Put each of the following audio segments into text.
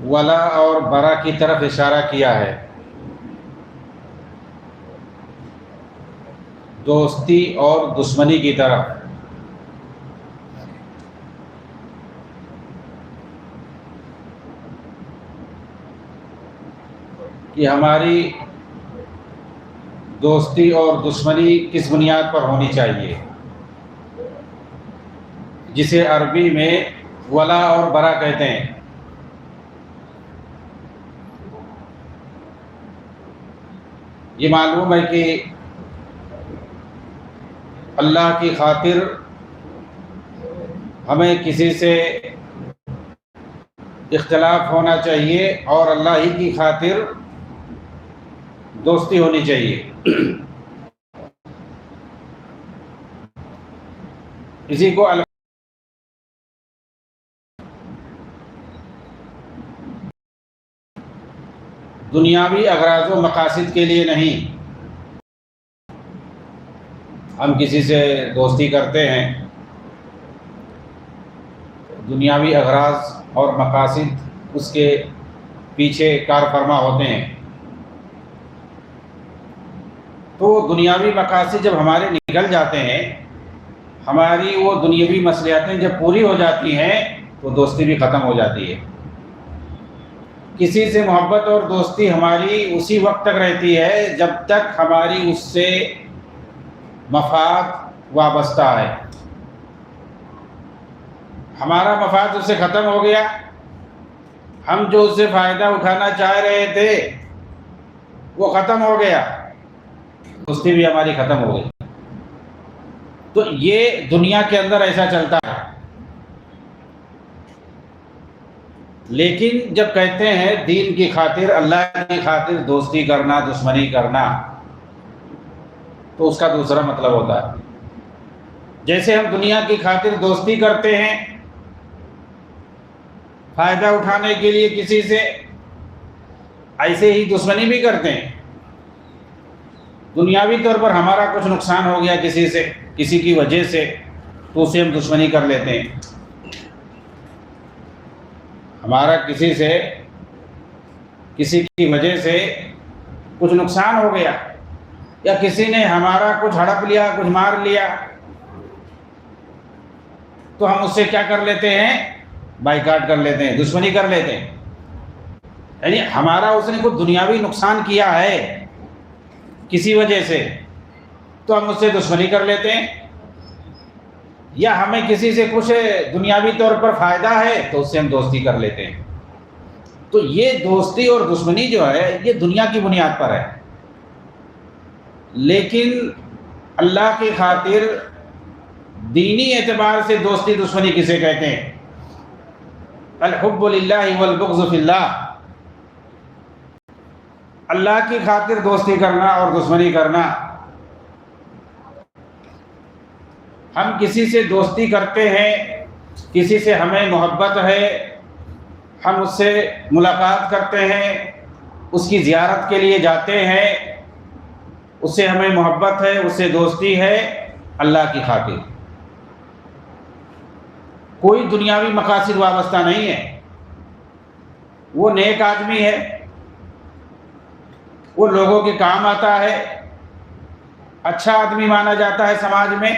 ولا اور برا کی طرف اشارہ کیا ہے، دوستی اور دشمنی کی طرف۔ کہ ہماری دوستی اور دشمنی کس بنیاد پر ہونی چاہیے، جسے عربی میں ولا اور برا کہتے ہیں۔ یہ معلوم ہے کہ اللہ کی خاطر ہمیں کسی سے اختلاف ہونا چاہیے اور اللہ ہی کی خاطر دوستی ہونی چاہیے۔ اسی کو دنیاوی اغراض و مقاصد کے لیے نہیں۔ ہم کسی سے دوستی کرتے ہیں، دنیاوی اغراض اور مقاصد اس کے پیچھے کار فرما ہوتے ہیں۔ تو دنیاوی مقاصد جب ہمارے نکل جاتے ہیں، ہماری وہ دنیاوی مصلحتیں جب پوری ہو جاتی ہیں تو دوستی بھی ختم ہو جاتی ہے۔ کسی سے محبت اور دوستی ہماری اسی وقت تک رہتی ہے جب تک ہماری اس سے مفاد وابستہ ہے۔ ہمارا مفاد اس سے ختم ہو گیا، ہم جو اس سے فائدہ اٹھانا چاہ رہے تھے وہ ختم ہو گیا، دوستی بھی ہماری ختم ہو گئی۔ تو یہ دنیا کے اندر ایسا چلتا ہے۔ لیکن جب کہتے ہیں دین کی خاطر، اللہ کی خاطر دوستی کرنا، دشمنی کرنا، تو اس کا دوسرا مطلب ہوتا ہے۔ جیسے ہم دنیا کی خاطر دوستی کرتے ہیں فائدہ اٹھانے کے لیے کسی سے، ایسے ہی دشمنی بھی کرتے ہیں۔ دنیاوی طور پر ہمارا کچھ نقصان ہو گیا کسی سے، کسی کی وجہ سے، تو اسے ہم دشمنی کر لیتے ہیں۔ ہمارا کسی سے، کسی کی وجہ سے کچھ نقصان ہو گیا، یا کسی نے ہمارا کچھ ہڑپ لیا، کچھ مار لیا، تو ہم اس سے کیا کر لیتے ہیں؟ بائیکاٹ کر لیتے ہیں، دشمنی کر لیتے ہیں۔ یعنی ہمارا اس نے کوئی دنیاوی نقصان کیا ہے کسی وجہ سے، تو ہم اس سے دشمنی کر لیتے ہیں۔ یا ہمیں کسی سے کچھ دنیاوی طور پر فائدہ ہے تو اس سے ہم دوستی کر لیتے ہیں۔ تو یہ دوستی اور دشمنی جو ہے یہ دنیا کی بنیاد پر ہے۔ لیکن اللہ کی خاطر دینی اعتبار سے دوستی دشمنی کسے کہتے ہیں؟ الحب للہ والبغض فی اللہ۔ اللہ کی خاطر دوستی کرنا اور دشمنی کرنا۔ ہم کسی سے دوستی کرتے ہیں، کسی سے ہمیں محبت ہے، ہم اس سے ملاقات کرتے ہیں، اس کی زیارت کے لیے جاتے ہیں، اس سے ہمیں محبت ہے، اس سے دوستی ہے، اللہ کی خاطر۔ کوئی دنیاوی مقاصد وابستہ نہیں ہے۔ وہ نیک آدمی ہے، وہ لوگوں کے کام آتا ہے، اچھا آدمی مانا جاتا ہے سماج میں،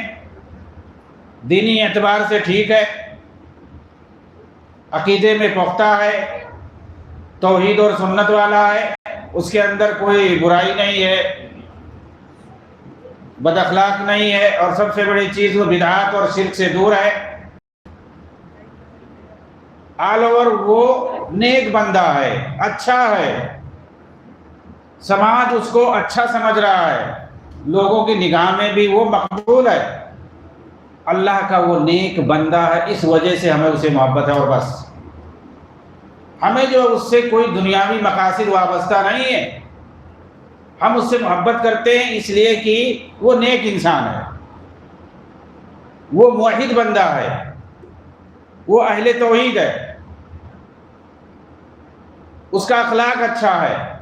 دینی اعتبار سے ٹھیک ہے، عقیدے میں پختہ ہے، توحید اور سنت والا ہے، اس کے اندر کوئی برائی نہیں ہے، بد اخلاق نہیں ہے، اور سب سے بڑی چیز وہ بدعات اور شرک سے دور ہے۔ آل اوور وہ نیک بندہ ہے، اچھا ہے، سماج اس کو اچھا سمجھ رہا ہے، لوگوں کی نگاہ میں بھی وہ مقبول ہے، اللہ کا وہ نیک بندہ ہے، اس وجہ سے ہمیں اسے محبت ہے، اور بس۔ ہمیں جو اس سے کوئی دنیاوی مقاصد وابستہ نہیں ہے، ہم اس سے محبت کرتے ہیں اس لیے کہ وہ نیک انسان ہے، وہ موحد بندہ ہے، وہ اہل توحید ہے، اس کا اخلاق اچھا ہے۔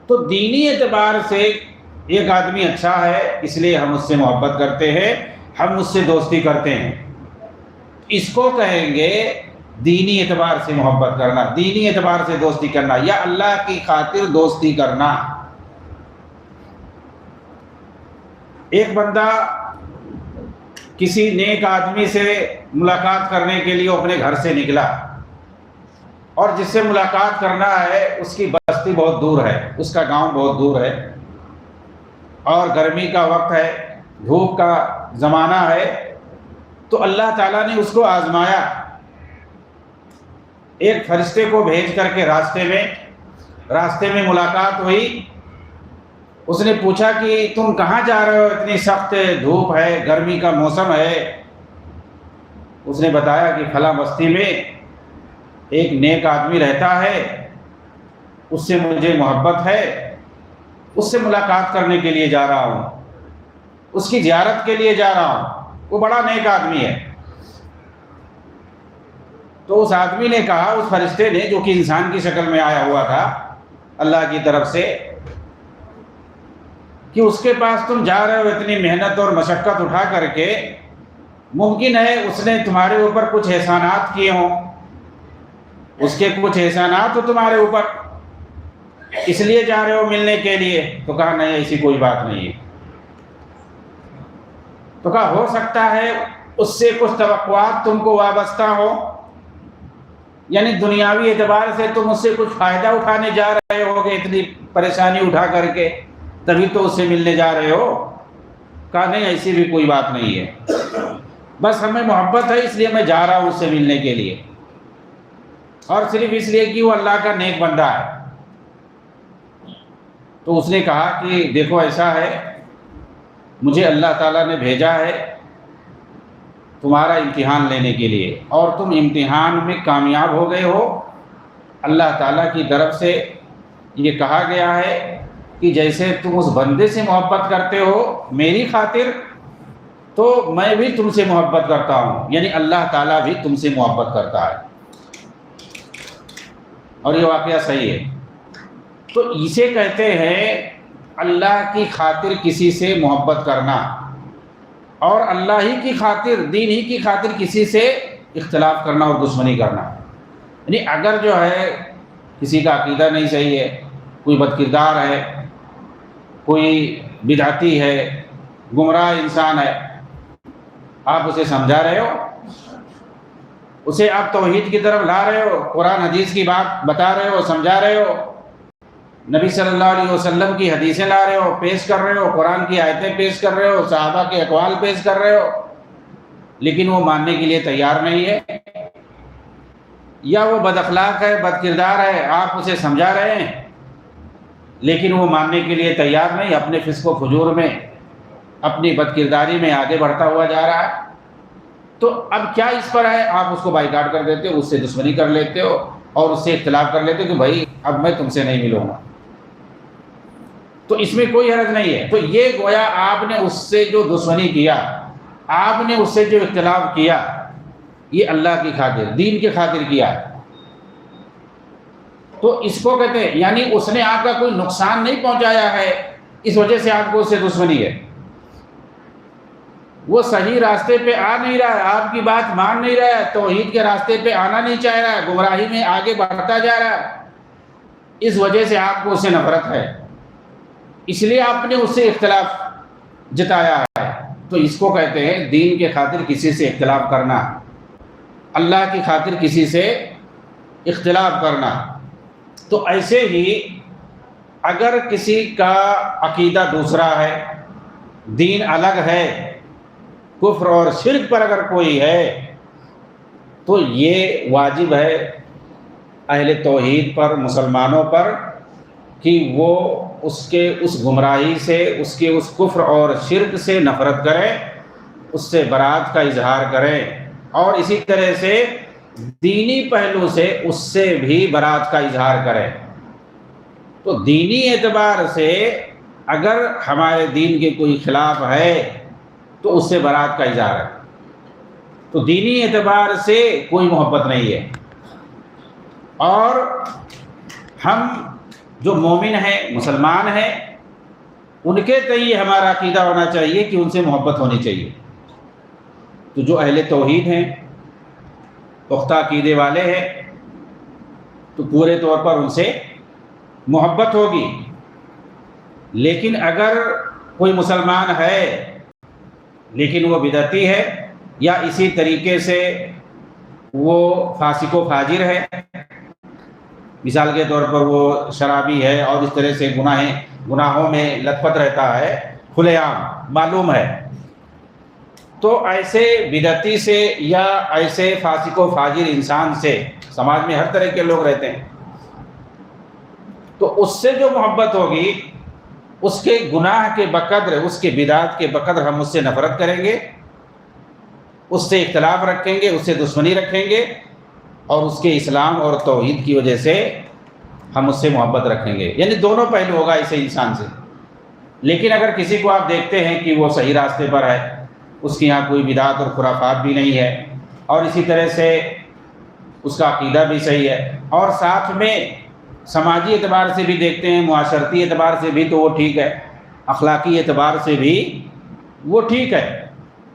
تو دینی اعتبار سے ایک آدمی اچھا ہے، اس لیے ہم اس سے محبت کرتے ہیں، ہم اس سے دوستی کرتے ہیں۔ اس کو کہیں گے دینی اعتبار سے محبت کرنا، دینی اعتبار سے دوستی کرنا، یا اللہ کی خاطر دوستی کرنا۔ ایک بندہ کسی نیک آدمی سے ملاقات کرنے کے لیے اپنے گھر سے نکلا، اور جس سے ملاقات کرنا ہے اس کی بستی بہت دور ہے، اس کا گاؤں بہت دور ہے، اور گرمی کا وقت ہے، دھوپ کا زمانہ ہے، تو اللہ تعالیٰ نے اس کو آزمایا۔ ایک فرشتے کو بھیج کر کے راستے میں ملاقات ہوئی۔ اس نے پوچھا کہ تم کہاں جا رہے ہو، اتنی سخت دھوپ ہے، گرمی کا موسم ہے۔ اس نے بتایا کہ فلاں بستی میں ایک نیک آدمی رہتا ہے، اس سے مجھے محبت ہے، اس سے ملاقات کرنے کے لیے جا رہا ہوں، اس کی زیارت کے لیے جا رہا ہوں، وہ بڑا نیک آدمی ہے۔ تو اس آدمی نے کہا، اس فرشتے نے جو کہ انسان کی شکل میں آیا ہوا تھا اللہ کی طرف سے، کہ اس کے پاس تم جا رہے ہو اتنی محنت اور مشقت اٹھا کر کے، ممکن ہے اس نے تمہارے اوپر کچھ احسانات کیے ہوں، اس کے کچھ احسانات ہو تمہارے اوپر، اس لیے جا رہے ہو ملنے کے لیے؟ تو کہا نہیں، ایسی کوئی بات نہیں ہے۔ تو کہا ہو سکتا ہے اس سے کچھ توقعات تم کو وابستہ ہو، یعنی دنیاوی اعتبار سے تم اس سے کچھ فائدہ اٹھانے جا رہے ہو گے، اتنی پریشانی اٹھا کر کے، تبھی تو اس سے ملنے جا رہے ہو۔ کہا نہیں، ایسی بھی کوئی بات نہیں ہے، بس ہمیں محبت ہے اس لیے میں جا رہا ہوں اس سے ملنے کے لیے، اور صرف اس لیے کہ وہ اللہ کا نیک بندہ ہے۔ تو اس نے کہا کہ دیکھو ایسا ہے، مجھے اللہ تعالیٰ نے بھیجا ہے تمہارا امتحان لینے کے لیے، اور تم امتحان میں کامیاب ہو گئے ہو۔ اللہ تعالیٰ کی طرف سے یہ کہا گیا ہے کہ جیسے تم اس بندے سے محبت کرتے ہو میری خاطر، تو میں بھی تم سے محبت کرتا ہوں، یعنی اللہ تعالیٰ بھی تم سے محبت کرتا ہے۔ اور یہ واقعہ صحیح ہے۔ تو اسے کہتے ہیں اللہ کی خاطر کسی سے محبت کرنا، اور اللہ ہی کی خاطر، دین ہی کی خاطر کسی سے اختلاف کرنا اور دشمنی کرنا۔ یعنی اگر جو ہے کسی کا عقیدہ نہیں صحیح ہے، کوئی بد کردار ہے، کوئی بدعتی ہے، گمراہ انسان ہے، آپ اسے سمجھا رہے ہو، اسے آپ توحید کی طرف لا رہے ہو، قرآن حدیث کی بات بتا رہے ہو، سمجھا رہے ہو، نبی صلی اللہ علیہ وسلم کی حدیثیں لا رہے ہو، پیش کر رہے ہو، قرآن کی آیتیں پیش کر رہے ہو، صحابہ کے اقوال پیش کر رہے ہو، لیکن وہ ماننے کے لیے تیار نہیں ہے، یا وہ بد اخلاق ہے، بد کردار ہے، آپ اسے سمجھا رہے ہیں لیکن وہ ماننے کے لیے تیار نہیں، اپنے فسق و فجور میں، اپنی بد کرداری میں آگے بڑھتا ہوا جا رہا ہے۔ تو اب کیا اس پر ہے؟ آپ اس کو بائیکاٹ کر دیتے ہو، اس سے دشمنی کر لیتے ہو، اور اس سے اختلاف کر لیتے ہو کہ بھائی اب میں تم سے نہیں ملوں گا۔ تو اس میں کوئی حرج نہیں ہے۔ تو یہ گویا آپ نے اس سے جو دشمنی کیا، آپ نے اس سے جو اختلاف کیا، یہ اللہ کی خاطر، دین کی خاطر کیا۔ تو اس کو کہتے ہیں یعنی اس نے آپ کا کوئی نقصان نہیں پہنچایا ہے، اس وجہ سے آپ کو اس سے دشمنی ہے۔ وہ صحیح راستے پہ آ نہیں رہا ہے، آپ کی بات مان نہیں رہا ہے، توحید کے راستے پہ آنا نہیں چاہ رہا ہے، گمراہی میں آگے بڑھتا جا رہا ہے، اس وجہ سے آپ کو اس سے نفرت ہے، اس لیے آپ نے اس سے اختلاف جتایا ہے۔ تو اس کو کہتے ہیں دین کے خاطر کسی سے اختلاف کرنا، اللہ کی خاطر کسی سے اختلاف کرنا۔ تو ایسے ہی اگر کسی کا عقیدہ دوسرا ہے، دین الگ ہے، کفر اور شرک پر اگر کوئی ہے، تو یہ واجب ہے اہل توحید پر، مسلمانوں پر، کہ وہ اس گمراہی سے، اس کے اس کفر اور شرک سے نفرت کریں، اس سے برات کا اظہار کریں، اور اسی طرح سے دینی پہلو سے اس سے بھی برات کا اظہار کریں۔ تو دینی اعتبار سے اگر ہمارے دین کے کوئی خلاف ہے تو اس سے برات کا اظہار ہے۔ تو دینی اعتبار سے کوئی محبت نہیں ہے۔ اور ہم جو مومن ہیں، مسلمان ہیں، ان کے تئیں ہمارا عقیدہ ہونا چاہیے کہ ان سے محبت ہونی چاہیے۔ تو جو اہل توحید ہیں پختہ عقیدے والے ہیں تو پورے طور پر ان سے محبت ہوگی. لیکن اگر کوئی مسلمان ہے لیکن وہ بدعتی ہے یا اسی طریقے سے وہ فاسق و فاجر ہے، مثال کے طور پر وہ شرابی ہے اور اس طرح سے گناہوں میں لت پت رہتا ہے، کھلے عام معلوم ہے، تو ایسے بدعتی سے یا ایسے فاسق و فاجر انسان سے، سماج میں ہر طرح کے لوگ رہتے ہیں، تو اس سے جو محبت ہوگی اس کے گناہ کے بقدر، اس کے بدعت کے بقدر ہم اس سے نفرت کریں گے، اس سے اختلاف رکھیں گے، اس سے دشمنی رکھیں گے، اور اس کے اسلام اور توحید کی وجہ سے ہم اس سے محبت رکھیں گے. یعنی دونوں پہلو ہوگا اسے انسان سے. لیکن اگر کسی کو آپ دیکھتے ہیں کہ وہ صحیح راستے پر ہے، اس کے یہاں کوئی بدعت اور خرافات بھی نہیں ہے، اور اسی طرح سے اس کا عقیدہ بھی صحیح ہے، اور ساتھ میں سماجی اعتبار سے بھی دیکھتے ہیں، معاشرتی اعتبار سے بھی تو وہ ٹھیک ہے، اخلاقی اعتبار سے بھی وہ ٹھیک ہے،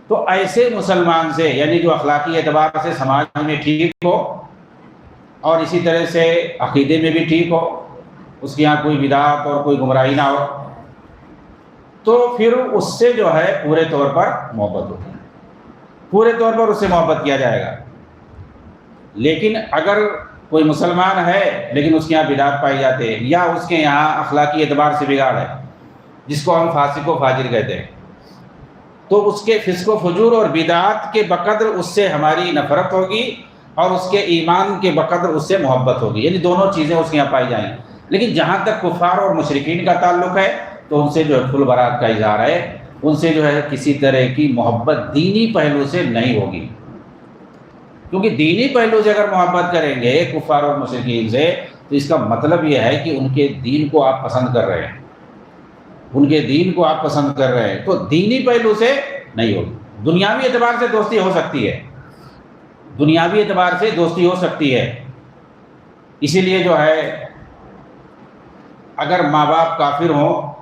تو ایسے مسلمان سے، یعنی جو اخلاقی اعتبار سے سماج میں ٹھیک ہو اور اسی طرح سے عقیدے میں بھی ٹھیک ہو، اس کے یہاں کوئی بدعت اور کوئی گمراہی نہ ہو، تو پھر اس سے جو ہے پورے طور پر محبت ہوتی ہے، پورے طور پر اس سے محبت کیا جائے گا. لیکن اگر کوئی مسلمان ہے لیکن اس کے یہاں بدعت پائی جاتے ہیں یا اس کے یہاں اخلاقی اعتبار سے بگاڑ ہے، جس کو ہم فاسق و فاجر کہتے ہیں، تو اس کے فسق و فجور اور بدعات کے بقدر اس سے ہماری نفرت ہوگی اور اس کے ایمان کے بقدر اس سے محبت ہوگی. یعنی دونوں چیزیں اس کے یہاں پائی جائیں. لیکن جہاں تک کفار اور مشرکین کا تعلق ہے تو ان سے جو ہے کھل برات کا اظہار ہے، ان سے جو ہے کسی طرح کی محبت دینی پہلو سے نہیں ہوگی، کیونکہ دینی پہلو سے اگر محبت کریں گے کفار اور مشرکین سے تو اس کا مطلب یہ ہے کہ ان کے دین کو آپ پسند کر رہے ہیں، ان کے دین کو آپ پسند کر رہے ہیں، تو دینی پہلو سے نہیں ہوگی. دنیاوی اعتبار سے دوستی ہو سکتی ہے، دنیاوی اعتبار سے دوستی ہو سکتی ہے. اسی لیے جو ہے اگر ماں باپ کافر ہوں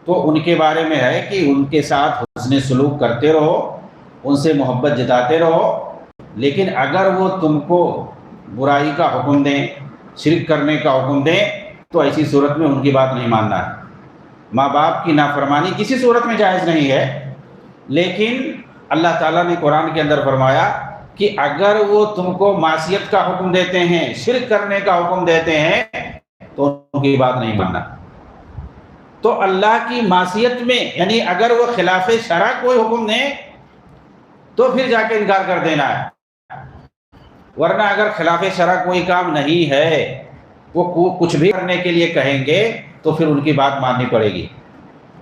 تو ان کے بارے میں ہے کہ ان کے ساتھ حسن سلوک کرتے رہو، ان سے محبت جتاتے رہو، لیکن اگر وہ تم کو برائی کا حکم دیں، شرک کرنے کا حکم دیں، تو ایسی صورت میں ان کی بات نہیں ماننا ہے. ماں باپ کی نافرمانی کسی صورت میں جائز نہیں ہے، لیکن اللہ تعالیٰ نے قرآن کے اندر فرمایا کہ اگر وہ تم کو معصیت کا حکم دیتے ہیں، شرک کرنے کا حکم دیتے ہیں، تو ان کی بات نہیں ماننا. تو اللہ کی معصیت میں یعنی اگر وہ خلاف شرع کوئی حکم دیں تو پھر جا کے انکار کر دینا ہے، ورنہ اگر خلاف شرع کوئی کام نہیں ہے، وہ کچھ بھی کرنے کے لیے کہیں گے تو پھر ان کی بات ماننی پڑے گی.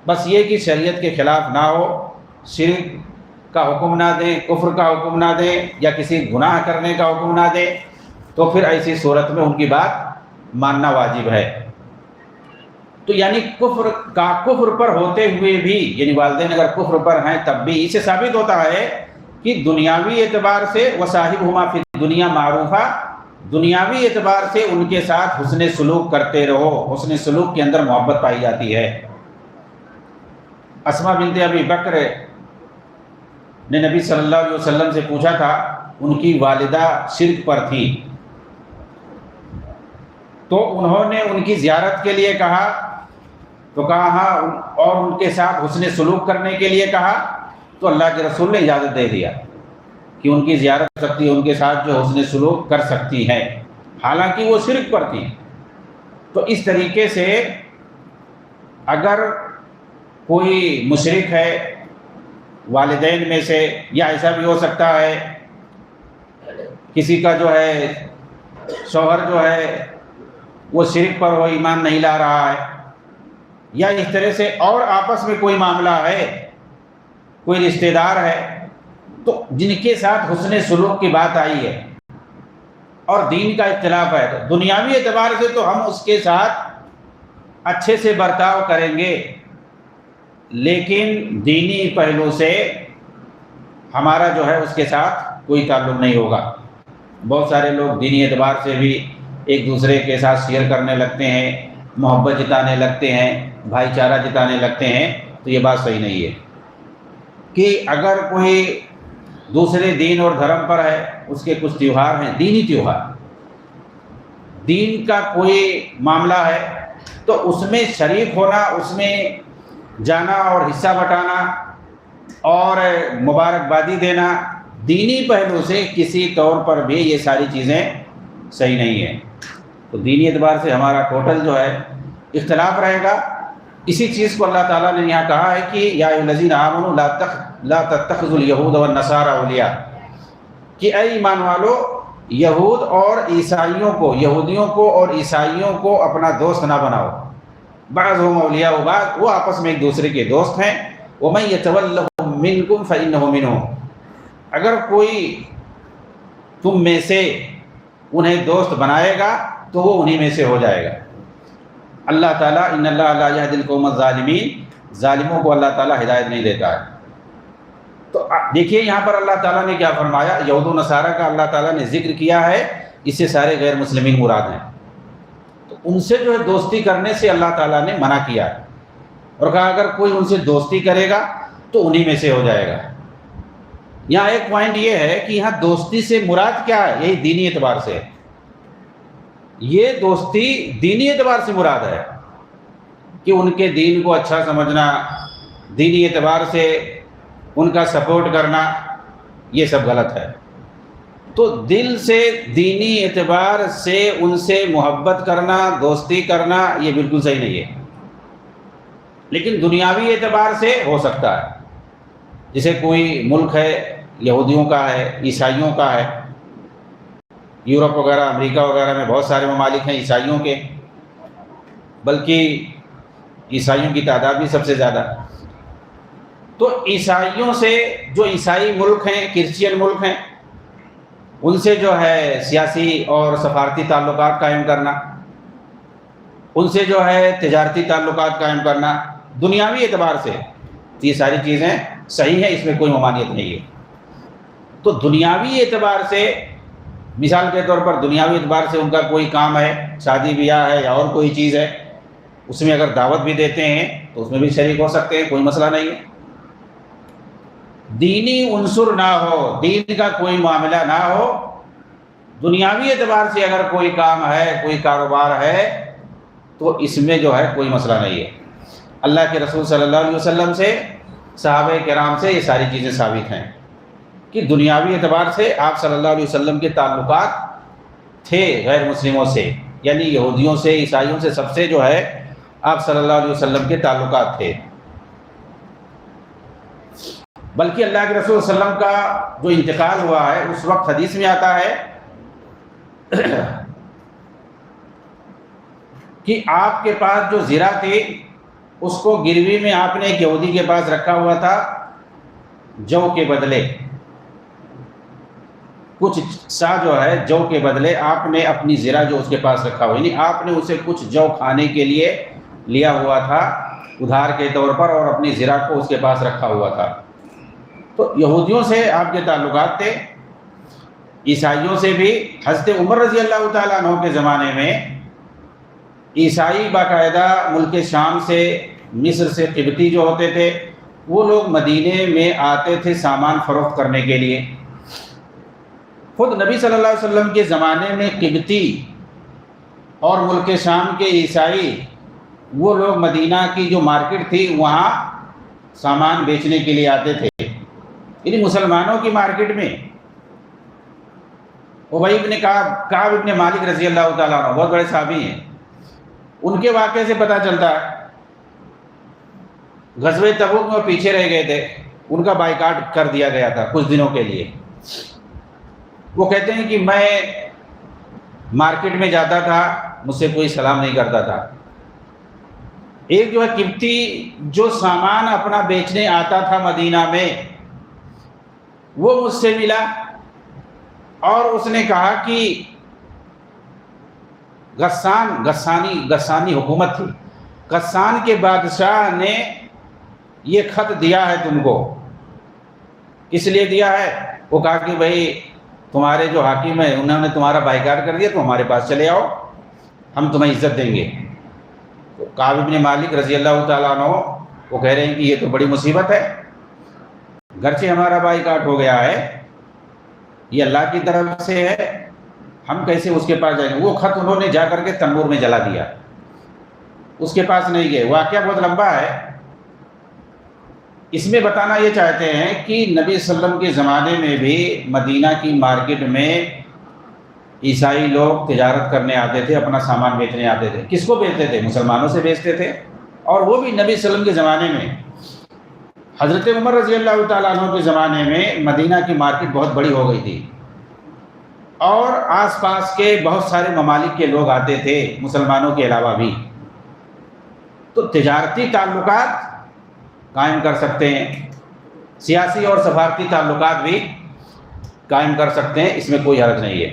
بس یہ کہ شریعت کے خلاف نہ ہو، شرک کا حکم نہ دیں، کفر کا حکم نہ دیں، یا کسی گناہ کرنے کا حکم نہ دیں، تو پھر ایسی صورت میں ان کی بات ماننا واجب ہے. تو یعنی کفر پر ہوتے ہوئے بھی، یعنی والدین اگر کفر پر ہیں تب بھی، اسے ثابت ہوتا ہے کہ دنیاوی اعتبار سے وصاحبہما فی الدنیا معروفہ، دنیاوی اعتبار سے ان کے ساتھ حسن سلوک کرتے رہو، حسن سلوک کے اندر محبت پائی جاتی ہے. اسماء بنت ابی بکر نے نبی صلی اللہ علیہ وسلم سے پوچھا تھا، ان کی والدہ شرک پر تھی، تو انہوں نے ان کی زیارت کے لیے کہا، تو کہا ہاں، اور ان کے ساتھ حسن سلوک کرنے کے لیے کہا، تو اللہ کے رسول نے اجازت دے دیا کہ ان کی زیارت کر سکتی ہے، ان کے ساتھ جو حسن سلوک کر سکتی ہیں، حالانکہ وہ شرک پر تھی. تو اس طریقے سے اگر کوئی مشرک ہے والدین میں سے، یا ایسا بھی ہو سکتا ہے کسی کا جو ہے شوہر جو ہے وہ شرک پر وہ ایمان نہیں لا رہا ہے، یا اس طرح سے اور آپس میں کوئی معاملہ ہے، کوئی رشتہ دار ہے، تو جن کے ساتھ حسن سلوک کی بات آئی ہے اور دین کا اختلاف ہے، تو دنیاوی اعتبار سے تو ہم اس کے ساتھ اچھے سے برتاؤ کریں گے، لیکن دینی پہلو سے ہمارا جو ہے اس کے ساتھ کوئی تعلق نہیں ہوگا. بہت سارے لوگ دینی اعتبار سے بھی ایک دوسرے کے ساتھ شیئر کرنے لگتے ہیں، محبت جتانے لگتے ہیں، بھائی چارہ جتانے لگتے ہیں، تو یہ بات صحیح نہیں ہے. کہ اگر کوئی دوسرے دین اور دھرم پر ہے، اس کے کچھ تیوہار ہیں، دینی تیوہار، دین کا کوئی معاملہ ہے تو اس میں شریک ہونا، اس میں جانا اور حصہ بٹانا اور مبارکبادی دینا، دینی پہلو سے کسی طور پر بھی یہ ساری چیزیں صحیح نہیں ہیں۔ تو دینی اعتبار سے ہمارا ٹوٹل جو ہے اختلاف رہے گا۔ اسی چیز کو اللہ تعالیٰ نے یہاں کہا ہے کہ یا ایھا الذین آمنوا لا تتخذوا اليہود والنصارى اولیاء، کہ اے ایمان والو یہود اور عیسائیوں کو، یہودیوں کو اور عیسائیوں کو اپنا دوست نہ بناؤ۔ بعضهم اولیاء بعض، وہ آپس میں ایک دوسرے کے دوست ہیں۔ ومن یتولہم منکم فانہ منہم، اگر کوئی تم میں سے انہیں دوست بنائے گا تو وہ انہی میں سے ہو جائے گا۔ اللہ تعالیٰ ان اللہ لا یہدی القوم الظالمین، ظالموں کو اللہ تعالیٰ ہدایت نہیں دیتا ہے۔ تو دیکھیے یہاں پر اللہ تعالیٰ نے کیا فرمایا، یہود و نصارہ کا اللہ تعالیٰ نے ذکر کیا ہے، اس سے سارے غیر مسلمین مراد ہیں۔ تو ان سے جو ہے دوستی کرنے سے اللہ تعالیٰ نے منع کیا ہے اور کہا اگر کوئی ان سے دوستی کرے گا تو انہی میں سے ہو جائے گا۔ یہاں ایک پوائنٹ یہ ہے کہ یہاں دوستی سے مراد کیا ہے، یہی دینی اعتبار سے، یہ دوستی دینی اعتبار سے مراد ہے کہ ان کے دین کو اچھا سمجھنا، دینی اعتبار سے ان کا سپورٹ کرنا، یہ سب غلط ہے۔ تو دل سے دینی اعتبار سے ان سے محبت کرنا، دوستی کرنا، یہ بالکل صحیح نہیں ہے۔ لیکن دنیاوی اعتبار سے ہو سکتا ہے، جیسے کوئی ملک ہے یہودیوں کا ہے، عیسائیوں کا ہے، یورپ وغیرہ، امریکہ وغیرہ میں بہت سارے ممالک ہیں عیسائیوں کے، بلکہ عیسائیوں کی تعداد بھی سب سے زیادہ۔ تو عیسائیوں سے، جو عیسائی ملک ہیں، کرسچین ملک ہیں، ان سے جو ہے سیاسی اور سفارتی تعلقات قائم کرنا، ان سے جو ہے تجارتی تعلقات قائم کرنا، دنیاوی اعتبار سے یہ ساری چیزیں صحیح ہیں، اس میں کوئی ممانعت نہیں ہے۔ تو دنیاوی اعتبار سے، مثال کے طور پر دنیاوی اعتبار سے ان کا کوئی کام ہے، شادی بیاہ ہے یا اور کوئی چیز ہے، اس میں اگر دعوت بھی دیتے ہیں تو اس میں بھی شریک ہو سکتے ہیں، کوئی مسئلہ نہیں ہے۔ دینی عنصر نہ ہو، دین کا کوئی معاملہ نہ ہو، دنیاوی اعتبار سے اگر کوئی کام ہے، کوئی کاروبار ہے تو اس میں جو ہے کوئی مسئلہ نہیں ہے۔ اللہ کے رسول صلی اللہ علیہ وسلم سے، صحابہ کرام سے یہ ساری چیزیں ثابت ہیں کہ دنیاوی اعتبار سے آپ صلی اللہ علیہ وسلم کے تعلقات تھے غیر مسلموں سے، یعنی یہودیوں سے، عیسائیوں سے، سب سے جو ہے آپ صلی اللہ علیہ وسلم کے تعلقات تھے۔ بلکہ اللہ کے رسول صلی اللہ علیہ وسلم کا جو انتقال ہوا ہے اس وقت حدیث میں آتا ہے کہ آپ کے پاس جو زرہ تھی اس کو گروی میں آپ نے ایک یہودی کے پاس رکھا ہوا تھا، جو کے بدلے کچھ سا جو ہے جو کے بدلے آپ نے اپنی زرہ جو اس کے پاس رکھا ہوا، یعنی آپ نے اسے کچھ جو کھانے کے لیے لیا ہوا تھا ادھار کے طور پر، اور اپنی زرہ کو اس کے پاس رکھا ہوا تھا۔ تو یہودیوں سے آپ کے تعلقات تھے، عیسائیوں سے بھی۔ حضرت عمر رضی اللہ تعالیٰ عنہ کے زمانے میں عیسائی باقاعدہ ملک شام سے، مصر سے، قبطی جو ہوتے تھے، وہ لوگ مدینے میں آتے تھے سامان فروخت کرنے کے لیے۔ خود نبی صلی اللہ علیہ وسلم کے زمانے میں قبطی اور ملک شام کے عیسائی، وہ لوگ مدینہ کی جو مارکیٹ تھی وہاں سامان بیچنے کے لیے آتے تھے، یعنی مسلمانوں کی مارکیٹ میں۔ ابی بن کعب ابن مالک رضی اللہ تعالیٰ عنہ بہت بڑے صحابی ہیں، ان کے واقعے سے پتہ چلتا ہے غزوہ تبوک میں پیچھے رہ گئے تھے، ان کا بائیکاٹ کر دیا گیا تھا کچھ دنوں کے لیے۔ وہ کہتے ہیں کہ میں مارکیٹ میں جاتا تھا، مجھ سے کوئی سلام نہیں کرتا تھا۔ ایک جو ہے قبطی جو سامان اپنا بیچنے آتا تھا مدینہ میں، وہ مجھ سے ملا اور اس نے کہا کہ غسانی حکومت تھی، غسان کے بادشاہ نے یہ خط دیا ہے تم کو۔ اس لیے دیا ہے؟ وہ کہا کہ بھائی تمہارے جو حاکم ہیں انہوں نے تمہارا بائیکاٹ کر دیا، تو ہمارے پاس چلے آؤ، ہم تمہیں عزت دیں گے۔ تو کعب بن مالک رضی اللہ تعالیٰ عنہ وہ کہہ رہے ہیں کہ یہ تو بڑی مصیبت ہے، گرچہ ہمارا بائی کاٹ ہو گیا ہے، یہ اللہ کی طرف سے ہے، ہم کیسے اس کے پاس جائیں گے؟ وہ خط انہوں نے جا کر کے تنور میں جلا دیا، اس کے پاس نہیں گئے۔ واقعہ بہت لمبا ہے، اس میں بتانا یہ چاہتے ہیں کہ نبی صلی اللہ علیہ وسلم کے زمانے میں بھی مدینہ کی مارکیٹ میں عیسائی لوگ تجارت کرنے آتے تھے، اپنا سامان بیچنے آتے تھے۔ کس کو بیچتے تھے؟ مسلمانوں سے بیچتے تھے، اور وہ بھی نبی صلی اللہ علیہ وسلم کے زمانے میں۔ حضرت عمر رضی اللہ تعالیٰ عنہ کے زمانے میں مدینہ کی مارکیٹ بہت بڑی ہو گئی تھی، اور آس پاس کے بہت سارے ممالک کے لوگ آتے تھے، مسلمانوں کے علاوہ بھی۔ تو تجارتی تعلقات قائم کر سکتے ہیں، سیاسی اور سفارتی تعلقات بھی قائم کر سکتے ہیں، اس میں کوئی حرج نہیں ہے۔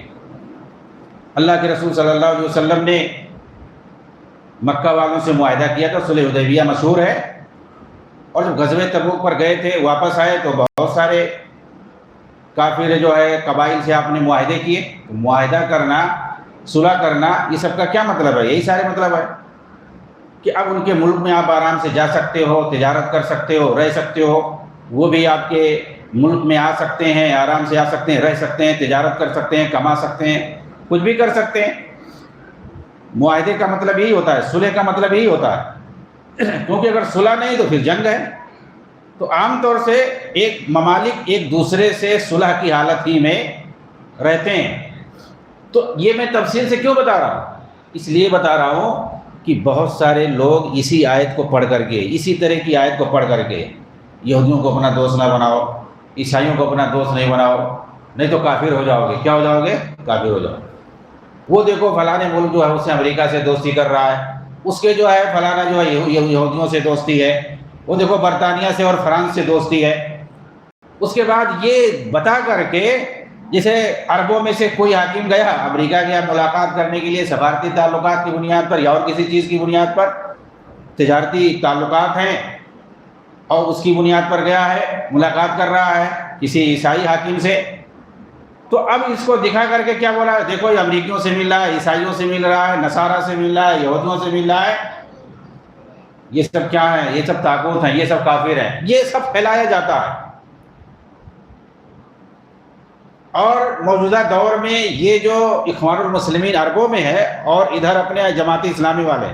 اللہ کے رسول صلی اللہ علیہ وسلم نے مکہ والوں سے معاہدہ کیا تھا، صلح حدیبیہ مشہور ہے، اور جب غزوہ تبوک پر گئے تھے، واپس آئے تو بہت سارے کافر جو ہے قبائل سے آپ نے معاہدے کیے۔ معاہدہ کرنا، صلح کرنا، یہ سب کا کیا مطلب ہے؟ یہی سارے مطلب ہے کہ اب ان کے ملک میں آپ آرام سے جا سکتے ہو، تجارت کر سکتے ہو، رہ سکتے ہو، وہ بھی آپ کے ملک میں آ سکتے ہیں، آرام سے آ سکتے ہیں، رہ سکتے ہیں، تجارت کر سکتے ہیں، کما سکتے ہیں، کچھ بھی کر سکتے ہیں۔ معاہدے کا مطلب یہی ہوتا ہے، صلح کا مطلب یہی ہوتا ہے، کیونکہ اگر صلح نہیں تو پھر جنگ ہے۔ تو عام طور سے ایک ممالک ایک دوسرے سے صلح کی حالت ہی میں رہتے ہیں۔ تو یہ میں تفصیل سے کیوں بتا رہا ہوں؟ اس لیے بتا رہا ہوں کہ بہت سارے لوگ اسی آیت کو پڑھ کر کے، اسی طرح کی آیت کو پڑھ کر کے، یہودیوں کو اپنا دوست نہ بناؤ، عیسائیوں کو اپنا دوست نہیں بناؤ، نہیں تو کافر ہو جاؤ گے۔ کیا ہو جاؤ گے؟ کافر ہو جاؤ گے۔ وہ دیکھو فلانے ملک جو ہے اس سے امریکہ سے دوستی کر رہا ہے، اس کے جو ہے فلانا جو ہے یہودیوں سے دوستی ہے، وہ دیکھو برطانیہ سے اور فرانس سے دوستی ہے۔ اس کے بعد یہ بتا کر کے، جیسے عربوں میں سے کوئی حاکم گیا، امریکہ گیا ملاقات کرنے کے لیے، سفارتی تعلقات کی بنیاد پر یا اور کسی چیز کی بنیاد پر، تجارتی تعلقات ہیں اور اس کی بنیاد پر گیا ہے، ملاقات کر رہا ہے کسی عیسائی حاکم سے، تو اب اس کو دکھا کر کے کیا بولا؟ دیکھو یہ امریکیوں سے مل رہا ہے، عیسائیوں سے مل رہا ہے، نصارہ سے مل رہا ہے، یہودیوں سے مل رہا ہے، یہ سب کیا ہے؟ یہ سب طاغوت ہیں، یہ سب کافر ہیں، یہ سب پھیلایا جاتا ہے۔ اور موجودہ دور میں یہ جو اخوان المسلمین عربوں میں ہے اور ادھر اپنے جماعت اسلامی والے،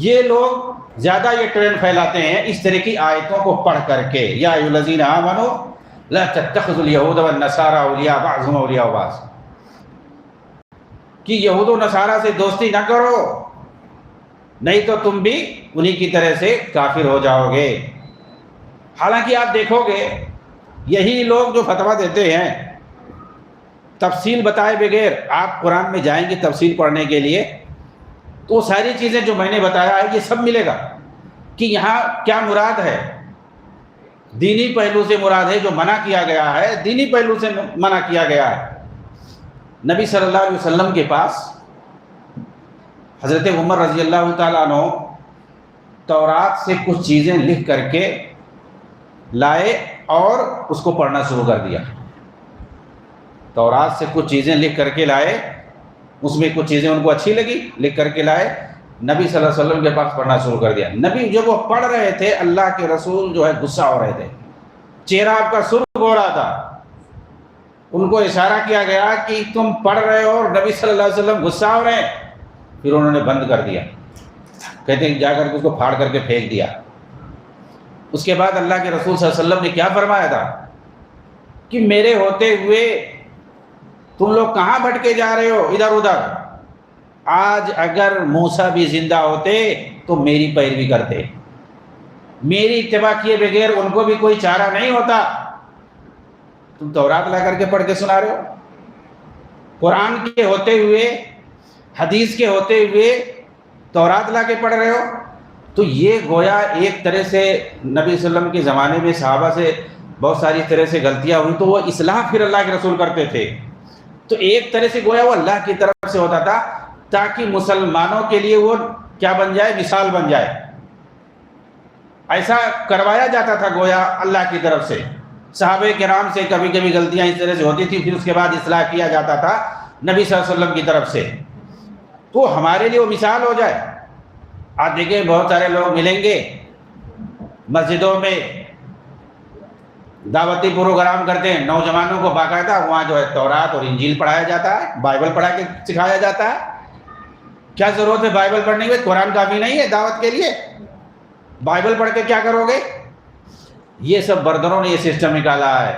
یہ لوگ زیادہ یہ ٹرینڈ پھیلاتے ہیں اس طرح کی آیتوں کو پڑھ کر کے، یا ایھا الذین آمنوا لا تتخذوا اليہود والنصارى اولیاء بعضهم اولیاء بعض، کہ یہود و نصارہ سے دوستی نہ کرو، نہیں تو تم بھی انہی کی طرح سے کافر ہو جاؤ گے۔ حالانکہ آپ دیکھو گے یہی لوگ جو فتویٰ دیتے ہیں تفصیل بتائے بغیر، آپ قرآن میں جائیں گے تفصیل پڑھنے کے لیے تو وہ ساری چیزیں جو میں نے بتایا ہے یہ سب ملے گا کہ یہاں کیا مراد ہے۔ دینی پہلو سے مراد ہے، جو منع کیا گیا ہے دینی پہلو سے منع کیا گیا ہے۔ نبی صلی اللہ علیہ وسلم کے پاس حضرت عمر رضی اللہ تعالیٰ عنہ تورات سے کچھ چیزیں لکھ کر کے لائے اور اس کو پڑھنا شروع کر دیا۔ تورات سے کچھ چیزیں لکھ کر کے لائے، اس میں کچھ چیزیں ان کو اچھی لگی، لکھ کر کے لائے، نبی صلی اللہ علیہ وسلم کے پاس پڑھنا شروع کر دیا۔ نبی جب وہ پڑھ رہے تھے، اللہ کے رسول جو ہے غصہ ہو رہے تھے، چہرہ آپ کا سرخ ہو رہا تھا۔ ان کو اشارہ کیا گیا کہ تم پڑھ رہے ہو اور نبی صلی اللہ علیہ وسلم غصہ ہو رہے ہیں، پھر انہوں نے بند کر دیا، کہتے ہیں جا کر کے اس کو پھاڑ کر کے پھینک دیا۔ اس کے بعد اللہ کے رسول صلی اللہ علیہ وسلم نے کیا فرمایا تھا کہ میرے ہوتے ہوئے تم لوگ کہاں بھٹکے جا رہے ہو ادھر ادھر؟ آج اگر موسیٰ بھی زندہ ہوتے تو میری پیروی کرتے، میری اتباع کیے بغیر ان کو بھی کوئی چارہ نہیں ہوتا۔ تم تورات لا کر کے پڑھ کے سنا رہے ہو، قرآن کے ہوتے ہوئے، حدیث کے ہوتے ہوئے تورات لا کے پڑھ رہے ہو۔ تو یہ گویا ایک طرح سے نبی صلی اللہ علیہ وسلم کے زمانے میں صحابہ سے بہت ساری طرح سے غلطیاں ہوئی تو وہ اصلاح پھر اللہ کے رسول کرتے تھے۔ تو ایک طرح سے گویا وہ اللہ کی طرف سے ہوتا تھا تاکہ مسلمانوں کے لیے وہ کیا بن جائے؟ مثال بن جائے۔ ایسا کروایا جاتا تھا گویا اللہ کی طرف سے۔ صحابہ کرام سے کبھی کبھی غلطیاں اس طرح سے ہوتی تھی، پھر اس کے بعد اصلاح کیا جاتا تھا نبی صلی اللہ علیہ وسلم کی طرف سے، تو ہمارے لیے وہ مثال ہو جائے۔ آج دیکھیں بہت سارے لوگ ملیں گے مسجدوں میں، دعوتی پروگرام کرتے ہیں، نوجوانوں کو باقاعدہ وہاں جو ہے تورات اور انجیل پڑھایا جاتا ہے، بائبل پڑھا کے سکھایا جاتا ہے۔ کیا ضرورت ہے بائبل پڑھنے کی؟ قرآن کافی نہیں ہے دعوت کے لیے؟ بائبل پڑھ کے کیا کرو گے؟ یہ سب برادروں نے یہ سسٹم نکالا ہے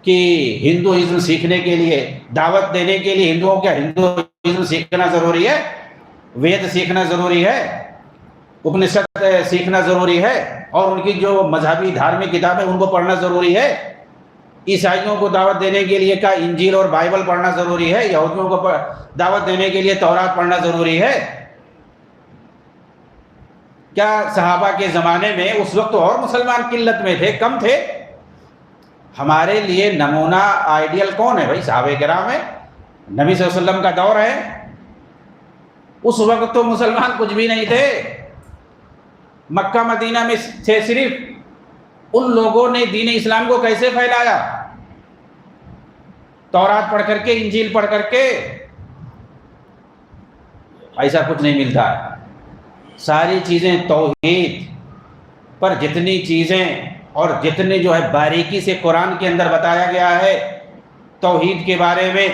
کہ ہندوازم سیکھنے کے لیے، دعوت دینے کے لیے ہندوؤں کیا ہندوازم سیکھنا ضروری ہے، وید سیکھنا ضروری ہے، اپنشد سیکھنا ضروری ہے، اور ان کی جو مذہبی دھارمک کتابیں ان کو پڑھنا ضروری ہے۔ عیسائیوں کو دعوت دینے کے لیے کیا انجیل اور بائبل پڑھنا ضروری ہے؟ یہودیوں کو دعوت دینے کے لیے تورات پڑھنا ضروری ہے؟ کیا صحابہ کے زمانے میں اس وقت اور مسلمان قلت میں تھے، کم تھے؟ ہمارے لیے نمونہ آئیڈیل کون ہے بھائی؟ صحابہ کرام ہے، نبی صلی اللہ علیہ وسلم کا دور ہے۔ اس وقت تو مسلمان کچھ بھی نہیں تھے، مکہ مدینہ میں تھے صرف۔ ان لوگوں نے دین اسلام کو کیسے پھیلایا؟ تورات پڑھ کر کے، انجیل پڑھ کر کے؟ ایسا کچھ نہیں ملتا ہے۔ ساری چیزیں توحید پر، جتنی چیزیں اور جتنے جو ہے باریکی سے قرآن کے اندر بتایا گیا ہے توحید کے بارے میں،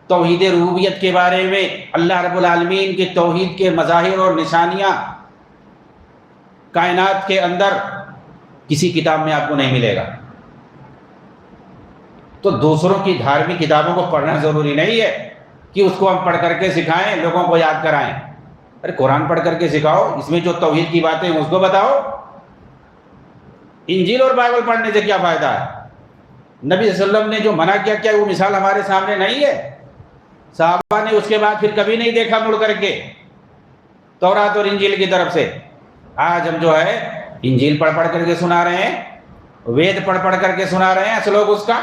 توحید ربوبیت کے بارے میں، اللہ رب العالمین کے توحید کے مظاہر اور نشانیاں کائنات کے اندر کسی کتاب میں آپ کو نہیں ملے گا۔ تو دوسروں کی دھارمک کتابوں کو پڑھنا ضروری نہیں ہے کہ اس کو ہم پڑھ کر کے سکھائیں، لوگوں کو یاد کرائیں۔ ارے قرآن پڑھ کر کے سکھاؤ، اس میں جو توحید کی باتیں ہیں اس کو بتاؤ۔ انجیل اور بائبل پڑھنے سے کیا فائدہ ہے؟ نبی صلی اللہ علیہ وسلم نے جو منع کیا وہ مثال ہمارے سامنے نہیں ہے؟ صحابہ نے اس کے بعد پھر کبھی نہیں دیکھا مڑ کر کے تورات اور انجیل کی طرف سے۔ آج ہم جو ہے انجیل پڑھ کر کے سنا رہے ہیں، وید پڑھ کر کے سنا رہے ہیں، سلوک اس کا،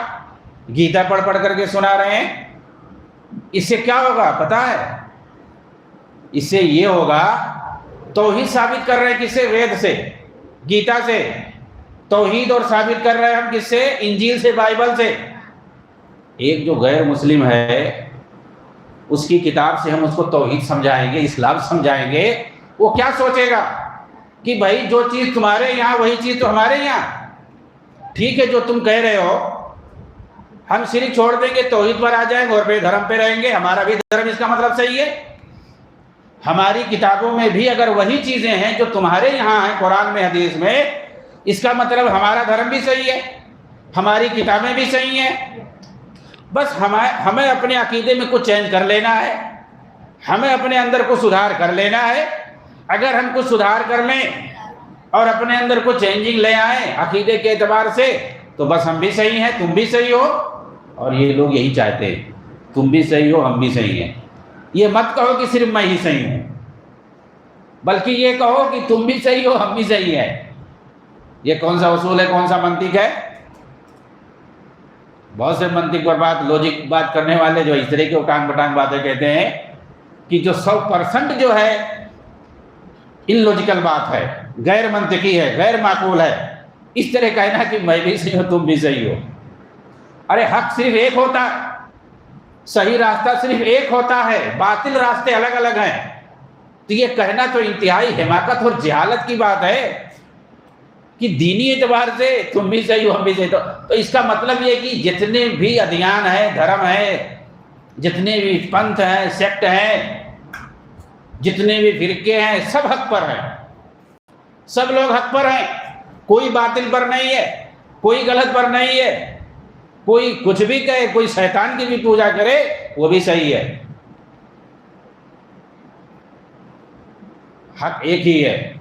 گیتا پڑھ کر کے سنا رہے ہیں۔ اس سے کیا ہوگا پتہ ہے؟ اس سے یہ ہوگا، توحید ثابت کر رہے ہیں کس سے؟ وید سے، گیتا سے۔ توحید اور ثابت کر رہے ہیں ہم کس سے؟ انجیل سے، بائبل سے۔ ایک جو غیر مسلم ہے اس کی کتاب سے ہم اس کو توحید سمجھائیں گے، اسلام سمجھائیں گے، وہ کیا سوچے گا کہ بھائی جو چیز تمہارے یہاں وہی چیز تو ہمارے یہاں۔ ٹھیک ہے جو تم کہہ رہے ہو ہم شرک چھوڑ دیں گے، توحید پر آ جائیں گے اور بے دھرم پہ رہیں گے، ہمارا بھی دھرم اس کا مطلب صحیح ہے؟ ہماری کتابوں میں بھی اگر وہی چیزیں ہیں جو تمہارے یہاں ہیں قرآن میں، حدیث میں، اس کا مطلب ہمارا دھرم بھی صحیح ہے، ہماری کتابیں بھی صحیح ہیں۔ بس ہمیں اپنے عقیدے میں کچھ چینج کر لینا ہے، ہمیں اپنے اندر کچھ سدھار کر لینا ہے۔ اگر ہم کچھ سدھار کر لیں اور اپنے اندر کچھ چینجنگ لے آئیں عقیدے کے اعتبار سے، تو بس ہم بھی صحیح ہیں، تم بھی صحیح ہو۔ اور یہ لوگ یہی چاہتے ہیں، تم بھی صحیح ہو، ہم بھی صحیح ہیں۔ یہ مت کہو کہ صرف میں ہی صحیح ہوں، بلکہ یہ کہو کہ تم بھی صحیح ہو، ہم بھی صحیح ہیں۔ یہ کون سا اصول ہے، کون سا منطق ہے؟ بہت سے منطق پر لوجک بات کرنے والے جو اس طرح کی اٹانگ بٹانگ باتیں کہتے ہیں کہ جو 100% جو ہے ان لوجیکل بات ہے، غیر منطقی ہے، غیر معقول ہے، اس طرح کہنا کہ میں بھی صحیح ہوں تم بھی صحیح ہو۔ ارے حق صرف ایک ہوتا ہے، صحیح راستہ صرف ایک ہوتا ہے، باطل راستے الگ الگ ہیں۔ تو یہ کہنا تو انتہائی حماقت اور جہالت کی بات ہے کہ دینی اعتبار سے تم بھی صحیح ہو ہم بھی صحیح ہو۔ تو اس کا مطلب یہ کہ جتنے بھی ادیان ہیں، دھرم ہیں، جتنے بھی پنتھ ہیں، سیکٹ ہیں، جتنے بھی فرقے ہیں، سب حق پر ہیں، سب لوگ حق پر ہیں، کوئی باطل پر نہیں ہے، کوئی غلط پر نہیں ہے۔ کوئی کچھ بھی کہے، کوئی شیطان کی بھی پوجا کرے، وہ بھی صحیح ہے۔ حق ایک ہی ہے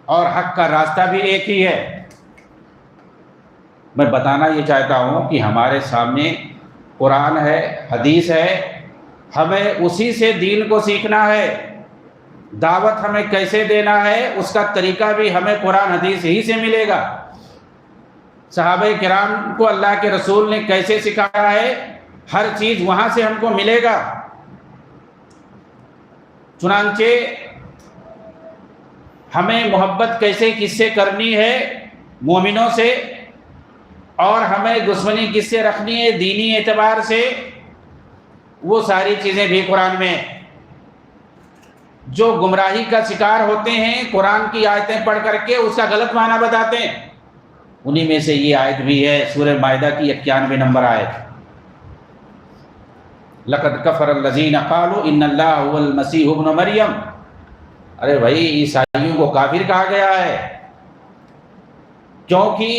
اور حق کا راستہ بھی ایک ہی ہے۔ میں بتانا یہ چاہتا ہوں کہ ہمارے سامنے قرآن ہے، حدیث ہے، ہمیں اسی سے دین کو سیکھنا ہے۔ دعوت ہمیں کیسے دینا ہے اس کا طریقہ بھی ہمیں قرآن حدیث ہی سے ملے گا۔ صحابہ کرام کو اللہ کے رسول نے کیسے سکھایا ہے، ہر چیز وہاں سے ہم کو ملے گا۔ چنانچہ ہمیں محبت کیسے کس سے کرنی ہے، مومنوں سے، اور ہمیں دشمنی کس سے رکھنی ہے دینی اعتبار سے، وہ ساری چیزیں بھی قرآن میں۔ جو گمراہی کا شکار ہوتے ہیں قرآن کی آیتیں پڑھ کر کے اس کا غلط معنی بتاتے ہیں، انہی میں سے یہ آیت بھی ہے سورہ مائدہ کی 91 نمبر آیت، لقد کفر الذین قالوا ان اللہ هو المسیح ابن مریم۔ ارے بھائی عیسائیوں کو کافر کہا گیا ہے کیونکہ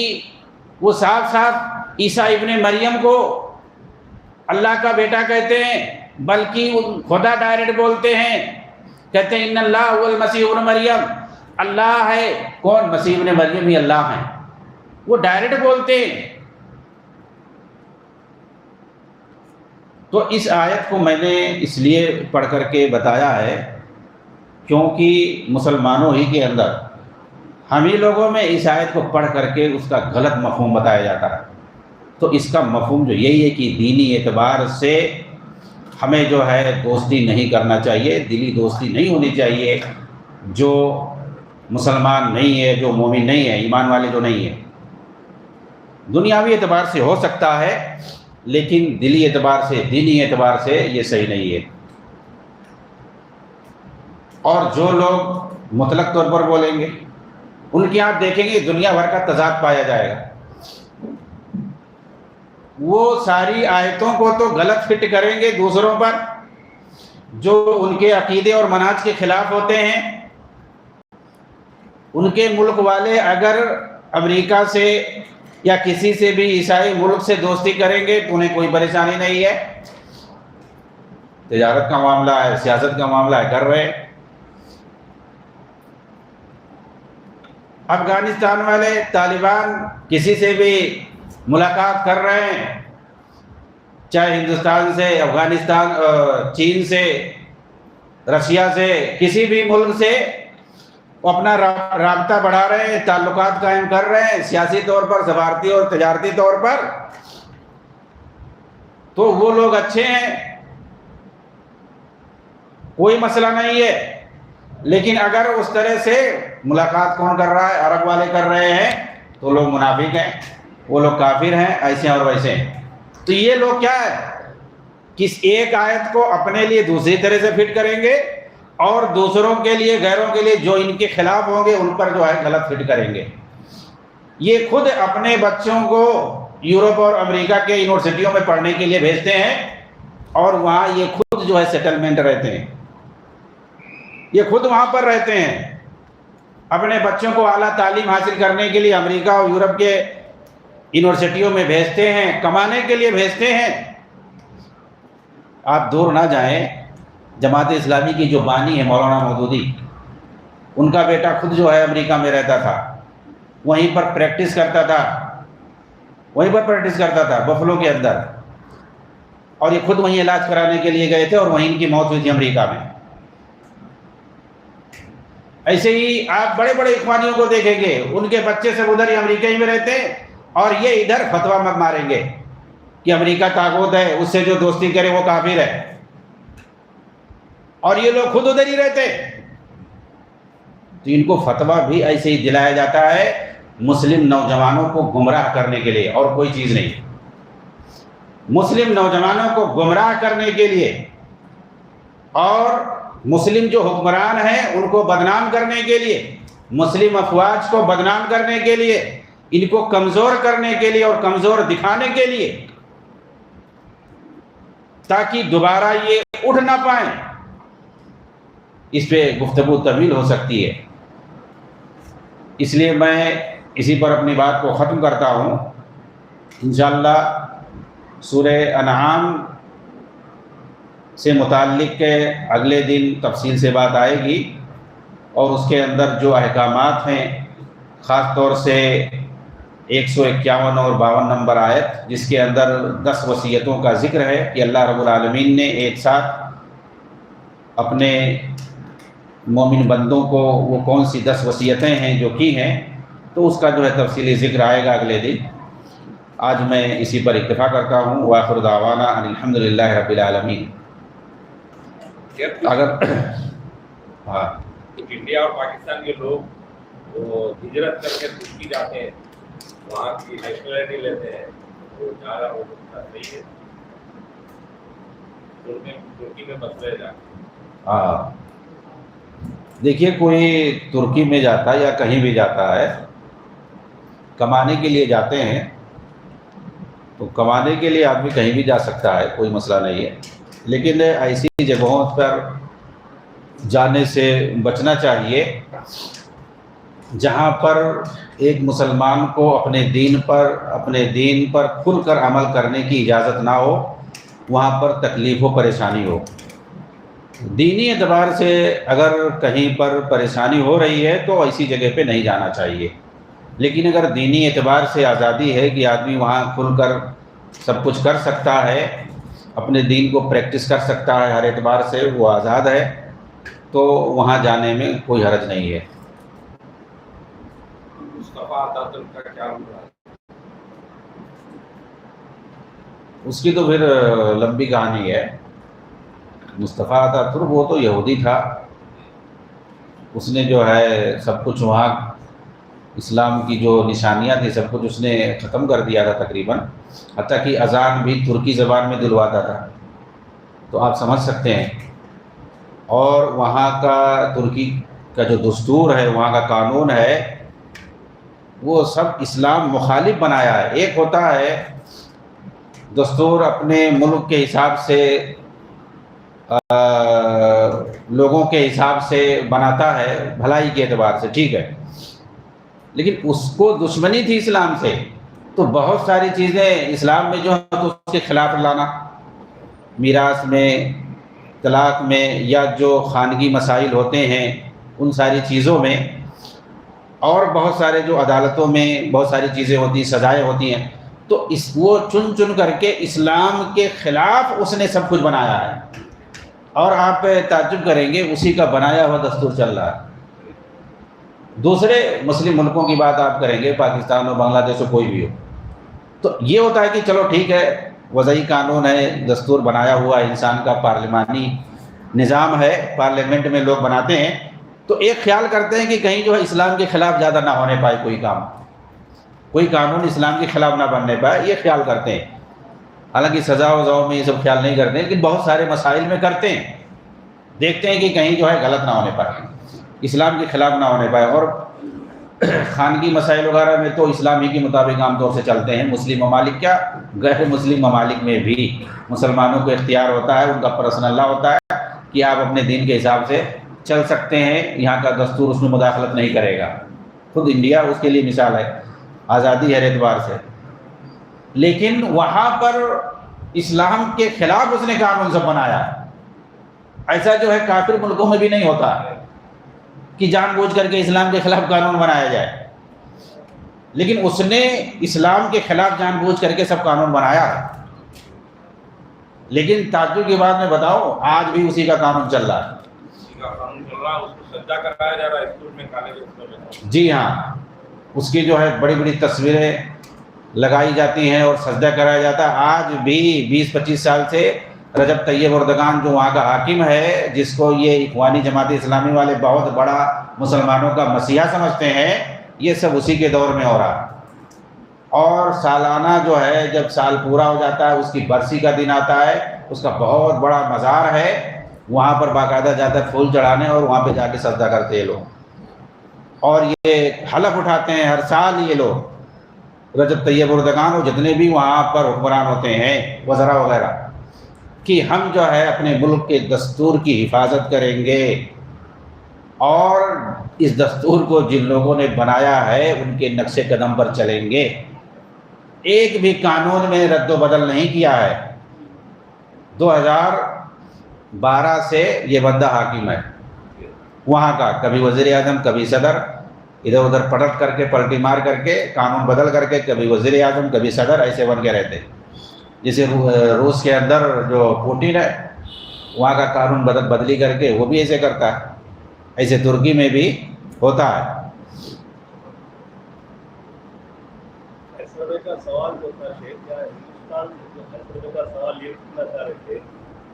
وہ صاف صاف عیسیٰ ابن مریم کو اللہ کا بیٹا کہتے ہیں، بلکہ خدا ڈائریکٹ بولتے ہیں، کہتے ہیں ان اللہ هو المسیح ابن مریم، اللہ ہے کون؟ مسیح ابن مریم ہی اللہ ہیں، وہ ڈائریکٹ بولتے ہیں۔ تو اس آیت کو میں نے اس لیے پڑھ کر کے بتایا ہے کیونکہ مسلمانوں ہی کے اندر ہم ہی لوگوں میں اس آیت کو پڑھ کر کے اس کا غلط مفہوم بتایا جاتا ہے۔ تو اس کا مفہوم جو یہی ہے کہ دینی اعتبار سے ہمیں جو ہے دوستی نہیں کرنا چاہیے، دلی دوستی نہیں ہونی چاہیے جو مسلمان نہیں ہے، جو مومن نہیں ہے، ایمان والے جو نہیں ہے۔ دنیاوی اعتبار سے ہو سکتا ہے لیکن دلی اعتبار سے، دینی اعتبار سے یہ صحیح نہیں ہے۔ اور جو لوگ مطلق طور پر بولیں گے ان کے آپ دیکھیں گے دنیا بھر کا تضاد پایا جائے گا۔ وہ ساری آیتوں کو تو غلط فٹ کریں گے دوسروں پر جو ان کے عقیدے اور منہج کے خلاف ہوتے ہیں۔ ان کے ملک والے اگر امریکہ سے یا کسی سے بھی عیسائی ملک سے دوستی کریں گے تو انہیں کوئی پریشانی نہیں ہے، تجارت کا معاملہ ہے، سیاست کا معاملہ ہے، کر رہے ہیں۔ افغانستان والے طالبان کسی سے بھی ملاقات کر رہے ہیں، چاہے ہندوستان سے، افغانستان، چین سے، رشیا سے، کسی بھی ملک سے وہ اپنا رابطہ بڑھا رہے ہیں، تعلقات قائم کر رہے ہیں، سیاسی طور پر، سفارتی اور تجارتی طور پر۔ تو وہ لوگ اچھے ہیں، کوئی مسئلہ نہیں ہے، لیکن اگر اس طرح سے ملاقات کون کر رہا ہے؟ عرب والے کر رہے ہیں، تو لوگ منافق ہیں، وہ لوگ کافر ہیں، ایسے اور ویسے ہیں۔ تو یہ لوگ کیا ہے، کس ایک آیت کو اپنے لیے دوسری طرح سے فٹ کریں گے اور دوسروں کے لیے، غیروں کے لیے جو ان کے خلاف ہوں گے ان پر جو ہے غلط فٹ کریں گے۔ یہ خود اپنے بچوں کو یورپ اور امریکہ کے یونیورسٹیوں میں پڑھنے کے لیے بھیجتے ہیں اور وہاں یہ خود جو ہے سیٹلمنٹ رہتے ہیں، یہ خود وہاں پر رہتے ہیں، اپنے بچوں کو اعلیٰ تعلیم حاصل کرنے کے لیے امریکہ اور یورپ کے یونیورسٹیوں میں بھیجتے ہیں، کمانے کے لیے بھیجتے ہیں۔ آپ دور نہ جائیں، جماعت اسلامی کی جو بانی ہے مولانا مودودی، ان کا بیٹا خود جو ہے امریکہ میں رہتا تھا، وہیں پر پریکٹس کرتا تھا بفلو کے اندر، اور یہ خود وہیں علاج کرانے کے لیے گئے تھے اور وہیں ان کی موت ہوئی تھی امریکہ میں۔ ایسے ہی آپ بڑے بڑے اخوانیوں کو دیکھیں گے، ان کے بچے سے ادھر ہی امریکہ ہی میں رہتے ہیں اور یہ ادھر فتویٰ ماریں گے کہ امریکہ طاغوت ہے، اس سے جو دوستی کرے وہ کافر ہے، اور یہ لوگ خود ادھر ہی رہتے۔ تو ان کو فتویٰ بھی ایسے ہی دلایا جاتا ہے مسلم نوجوانوں کو گمراہ کرنے کے لیے، اور کوئی چیز نہیں، مسلم نوجوانوں کو گمراہ کرنے کے لیے اور مسلم جو حکمران ہیں ان کو بدنام کرنے کے لیے، مسلم افواج کو بدنام کرنے کے لیے، ان کو کمزور کرنے کے لیے اور کمزور دکھانے کے لیے، تاکہ دوبارہ یہ اٹھ نہ پائیں۔ اس پہ گفتگو طویل ہو سکتی ہے، اس لیے میں اسی پر اپنی بات کو ختم کرتا ہوں۔ انشاءاللہ سورہ انعام سے متعلق کے اگلے دن تفصیل سے بات آئے گی، اور اس کے اندر جو احکامات ہیں، خاص طور سے 151 اور 52 نمبر آیت، جس کے اندر 10 وصیتوں کا ذکر ہے کہ اللہ رب العالمین نے ایک ساتھ اپنے مومن بندوں کو وہ کون سی 10 وصیتیں ہیں جو کی ہیں، تو اس کا جو ہے تفصیلی ذکر آئے گا اگلے دن۔ آج میں اسی پر اکتفا کرتا ہوں۔ وآخر دعوانا ان الحمدللہ رب العالمین۔ اگر ہاں انڈیا اور پاکستان کے لوگ وہ ہجرت کر کے ترکی جاتے ہیں، وہاں کی نیشنلٹی لیتے ہیں، وہ جا رہا وہ صحیح ہے؟ ترکی میں مسئلے جاتے ہیں۔ ہاں دیکھیے، کوئی ترکی میں جاتا ہے یا کہیں بھی جاتا ہے، کمانے کے لیے جاتے ہیں تو کمانے کے لیے آدمی کہیں بھی جا سکتا ہے، کوئی مسئلہ نہیں ہے، لیکن ایسی جگہوں پر جانے سے بچنا چاہیے جہاں پر ایک مسلمان کو اپنے دین پر کھل کر عمل کرنے کی اجازت نہ ہو، وہاں پر تکلیف و پریشانی ہو۔ دینی اعتبار سے اگر کہیں پر پریشانی ہو رہی ہے تو ایسی جگہ پہ نہیں جانا چاہیے، لیکن اگر دینی اعتبار سے آزادی ہے کہ آدمی وہاں کھل کر سب کچھ کر سکتا ہے، اپنے دین کو پریکٹس کر سکتا ہے، ہر اعتبار سے وہ آزاد ہے، تو وہاں جانے میں کوئی حرج نہیں ہے۔ مصطفیٰ اتاتürk کا کیا ہوا؟ اس کی تو پھر لمبی کہانی ہے۔ مصطفیٰ اتاتürk وہ تو یہودی تھا، اس نے جو ہے سب کچھ وہاں اسلام کی جو نشانیاں تھیں سب کچھ اس نے ختم کر دیا تھا تقریباً، حتیٰ کہ اذان بھی ترکی زبان میں دلواتا تھا، تو آپ سمجھ سکتے ہیں۔ اور وہاں کا ترکی کا جو دستور ہے، وہاں کا قانون ہے، وہ سب اسلام مخالف بنایا ہے۔ ایک ہوتا ہے دستور اپنے ملک کے حساب سے لوگوں کے حساب سے بناتا ہے بھلائی کے اعتبار سے، ٹھیک ہے، لیکن اس کو دشمنی تھی اسلام سے، تو بہت ساری چیزیں اسلام میں جو ہے تو اس کے خلاف لانا، میراث میں، طلاق میں، یا جو خانگی مسائل ہوتے ہیں ان ساری چیزوں میں، اور بہت سارے جو عدالتوں میں بہت ساری چیزیں ہوتی ہیں، سزائیں ہوتی ہیں، تو وہ چن کر کے اسلام کے خلاف اس نے سب کچھ بنایا ہے، اور آپ تعجب کریں گے اسی کا بنایا ہوا دستور چل رہا ہے۔ دوسرے مسلم ملکوں کی بات آپ کریں گے، پاکستان ہو، بنگلہ دیش ہو، کوئی بھی ہو، تو یہ ہوتا ہے کہ چلو ٹھیک ہے، وضعی قانون ہے، دستور بنایا ہوا انسان کا، پارلیمانی نظام ہے، پارلیمنٹ میں لوگ بناتے ہیں، تو ایک خیال کرتے ہیں کہ کہیں جو ہے اسلام کے خلاف زیادہ نہ ہونے پائے، کوئی قانون اسلام کے خلاف نہ بننے پائے، یہ خیال کرتے ہیں۔ حالانکہ سزا وزاؤں میں یہ سب خیال نہیں کرتے ہیں، لیکن بہت سارے مسائل میں کرتے ہیں، دیکھتے ہیں کہ کہیں جو ہے غلط نہ ہونے پائے، اسلام کے خلاف نہ ہونے پائے۔ اور خانگی مسائل وغیرہ میں تو اسلام ہی کے مطابق عام طور سے چلتے ہیں، مسلم ممالک کیا غیر مسلم ممالک میں بھی مسلمانوں کو اختیار ہوتا ہے، ان کا پرسنل لا ہوتا ہے کہ آپ اپنے دین کے حساب سے چل سکتے ہیں، یہاں کا دستور اس میں مداخلت نہیں کرے گا۔ خود انڈیا اس کے لیے مثال ہے، آزادی ہر اعتبار سے، لیکن وہاں پر اسلام کے خلاف اس نے قانون سب بنایا۔ ایسا جو ہے کافر ملکوں میں بھی نہیں ہوتا کہ جان بوجھ کر کے اسلام کے خلاف قانون بنایا جائے، لیکن اس نے اسلام کے خلاف جان بوجھ کر کے سب قانون بنایا ہے۔ لیکن تعجب کی بات میں بتاؤں، آج بھی اسی کا قانون چل رہا ہے، اسی کا قانون چل رہا ہے، اس کو سجدہ کرایا جا رہا ہے اسکول میں، کالج میں۔ جی ہاں، اس کی جو ہے بڑی بڑی تصویریں لگائی جاتی ہیں اور سجدہ کرایا جاتا ہے۔ آج بھی 20-25 سال سے رجب طیب اردگان جو وہاں کا حاکم ہے، جس کو یہ اخوانی جماعت اسلامی والے بہت بڑا مسلمانوں کا مسیحا سمجھتے ہیں، یہ سب اسی کے دور میں ہو رہا ہے۔ اور سالانہ جو ہے جب سال پورا ہو جاتا ہے، اس کی برسی کا دن آتا ہے، اس کا بہت بڑا مزار ہے، وہاں پر باقاعدہ جاتا ہے پھول چڑھانے، اور وہاں پہ جا کے سجدہ کرتے ہیں لوگ، اور یہ حلف اٹھاتے ہیں ہر سال یہ لوگ، رجب طیب اردگان اور جتنے بھی وہاں پر حکمران ہوتے ہیں، وزراء وغیرہ، کہ ہم جو ہے اپنے ملک کے دستور کی حفاظت کریں گے، اور اس دستور کو جن لوگوں نے بنایا ہے ان کے نقش قدم پر چلیں گے۔ ایک بھی قانون میں رد و بدل نہیں کیا ہے۔ 2012 سے یہ بندہ حاکم ہے وہاں کا، کبھی وزیر اعظم، کبھی صدر، ادھر ادھر پلٹ کر کے، پلٹی مار کر کے، قانون بدل کر کے، کبھی وزیر اعظم کبھی صدر، ایسے بن کے رہتے۔ جیسے روس کے اندر جو پوٹین ہے، وہاں کا قانون بدلی کر کے وہ بھی ایسے کرتا ہے، ایسے ترکی میں بھی ہوتا ہے۔ ایسے کا سوال جو تھا شیخ، کیا ہندوستان ایسے کا سوال یہ پوچھنا چاہ رہے تھے،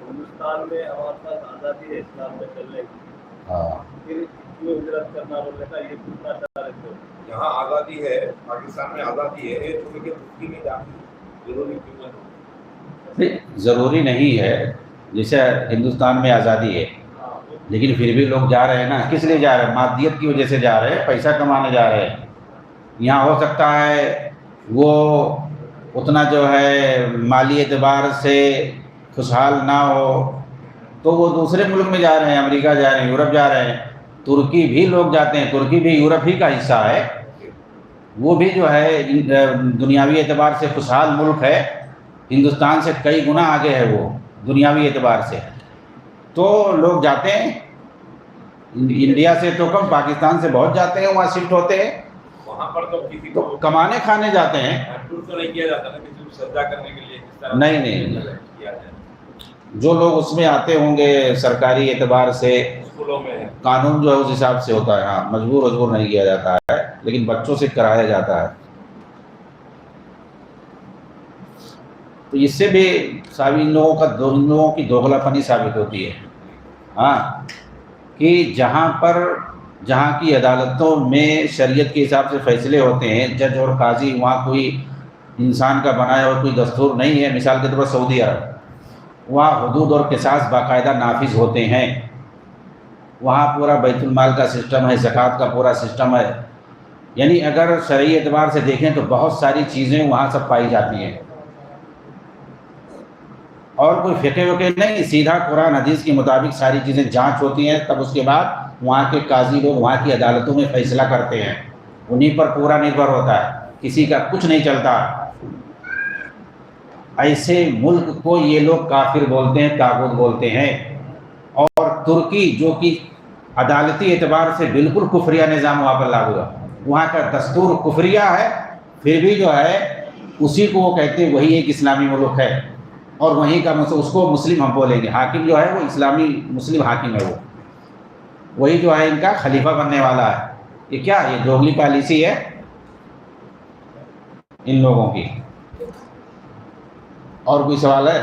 ہندوستان میں ہمارے پاس آزادی ہے اسلام میں چلنے کی، پھر کیوں ہجرت کرنا بولنے کا یہ پوچھنا چاہ رہے تھے۔ یہاں آزادی ہے، پاکستان میں آزادی ہے، تو لیکن ترکی میں جانا ضروری کیوں ہے؟ ضروری نہیں ہے، جیسے ہندوستان میں آزادی ہے، لیکن پھر بھی لوگ جا رہے ہیں نا، کس لیے جا رہے ہیں؟ مادیت کی وجہ سے جا رہے ہیں، پیسہ کمانے جا رہے ہیں۔ یہاں ہو سکتا ہے وہ اتنا جو ہے مالی اعتبار سے خوشحال نہ ہو، تو وہ دوسرے ملک میں جا رہے ہیں، امریکہ جا رہے ہیں، یورپ جا رہے ہیں، ترکی بھی لوگ جاتے ہیں، ترکی بھی یورپ ہی کا حصہ ہے، وہ بھی جو ہے دنیاوی اعتبار سے خوشحال ملک ہے، ہندوستان سے کئی گنا آگے ہے وہ دنیاوی اعتبار سے، تو لوگ جاتے ہیں، انڈیا سے تو کم، پاکستان سے بہت جاتے ہیں، وہاں شفٹ ہوتے ہیں، وہاں پر تو کسی تو کو کمانے کھانے جاتے ہیں۔ ٹور تو نہیں کیا جاتا نا کسی کو سجدہ کرنے کے لیے، جس طرح نہیں کیا جائے جو لوگ اس میں آتے ہوں گے سرکاری اعتبار سے، اسکولوں میں ہے۔ قانون جو ہے اس حساب سے ہوتا ہے، ہاں مجبور نہیں کیا جاتا ہے، لیکن بچوں سے کرایا جاتا ہے۔ تو اس سے بھی ان لوگوں کی دوغلا پنی ثابت ہوتی ہے، ہاں، کہ جہاں کی عدالتوں میں شریعت کے حساب سے فیصلے ہوتے ہیں، جج اور قاضی، وہاں کوئی انسان کا بنایا ہوا کوئی دستور نہیں ہے، مثال کے طور پر سعودی عرب، وہاں حدود اور قصاص باقاعدہ نافذ ہوتے ہیں، وہاں پورا بیت المال کا سسٹم ہے، زکوٰۃ کا پورا سسٹم ہے، یعنی اگر شرعی اعتبار سے دیکھیں تو بہت ساری چیزیں وہاں سب پائی جاتی ہیں، اور کوئی فقہ وقہ نہیں، سیدھا قرآن حدیث کے مطابق ساری چیزیں جانچ ہوتی ہیں، تب اس کے بعد وہاں کے قاضی لوگ وہاں کی عدالتوں میں فیصلہ کرتے ہیں، انہیں پر پورا نربھر ہوتا ہے، کسی کا کچھ نہیں چلتا۔ ایسے ملک کو یہ لوگ کافر بولتے ہیں، طاغوت بولتے ہیں، اور ترکی جو کہ عدالتی اعتبار سے بالکل کفریہ نظام وہاں پر لاگو ہے، وہاں کا دستور کفریہ ہے، پھر بھی جو ہے اسی کو وہ کہتے ہیں وہی ایک اسلامی ملک ہے، اور وہیں کا اس کو مسلم ہم بولیں گے، حاکم جو ہے وہ اسلامی مسلم حاکم ہے، وہی جو ہے ان کا خلیفہ بننے والا ہے۔ یہ کیا ہے؟ یہ دوغلی پالیسی ہے ان لوگوں کی۔ اور کوئی سوال ہے؟